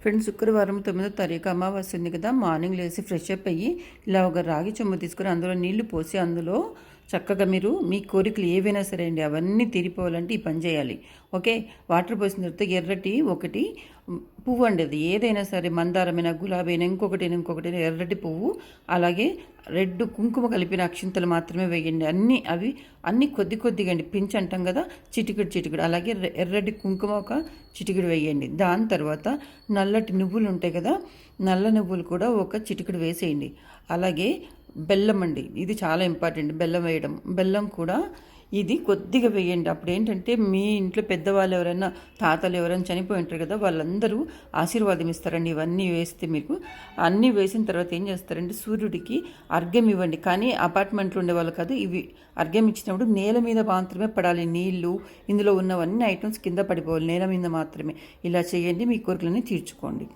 Friends, శుక్రవారం 9వ తారీఖు అమావాస్య ఉంది కదా. మార్నింగ్ లేసి ఫ్రెష్ అప్ అయ్యి ఇలా ఒక రాగి చెంబు తీసుకుని అందులో నీళ్లు పోసి అందులో చక్కగా మీరు మీ కోరికలు ఏవైనా సరే అండి అవన్నీ తీరిపోవాలంటే ఈ పని చేయాలి. ఓకే, వాటర్ పోసిన తర్వాత ఎర్రటి ఒకటి పువ్వు అండి, అది ఏదైనా సరే మందారమైన గులాబీ అయినా ఇంకొకటి ఎర్రటి పువ్వు, అలాగే రెడ్ కుంకుమ కలిపిన అక్షింతలు మాత్రమే వేయండి. అన్నీ కొద్దిగా అండి, పించ్ అంటాం కదా, చిటికెడు అలాగే ఎర్రటి కుంకుమ ఒక చిటికెడు వేయండి. దాని తర్వాత నల్లటి నువ్వులు ఉంటాయి కదా, నల్ల నువ్వులు కూడా ఒక చిటికెడు వేసేయండి. అలాగే బెల్లం అండి, ఇది చాలా ఇంపార్టెంట్, బెల్లం వేయడం. బెల్లం కూడా ఇది కొద్దిగా వేయండి. అప్పుడు ఏంటంటే మీ ఇంట్లో పెద్దవాళ్ళు ఎవరైనా తాతలు ఎవరైనా చనిపోయి ఉంటారు కదా, వాళ్ళందరూ ఆశీర్వాదం ఇస్తారండి ఇవన్నీ వేస్తే. మీకు అన్నీ వేసిన తర్వాత ఏం చేస్తారంటే సూర్యుడికి అర్ఘ్యం ఇవ్వండి. కానీ అపార్ట్మెంట్లో ఉండేవాళ్ళు కాదు, ఇవి అర్ఘ్యం ఇచ్చినప్పుడు నేల మీద మాత్రమే పడాలి. నీళ్లు ఇందులో ఉన్నవన్నీ ఐటమ్స్ కింద పడిపోవాలి, నేల మీద మాత్రమే. ఇలా చేయండి, మీ కోరికలన్నీ తీర్చుకోండి.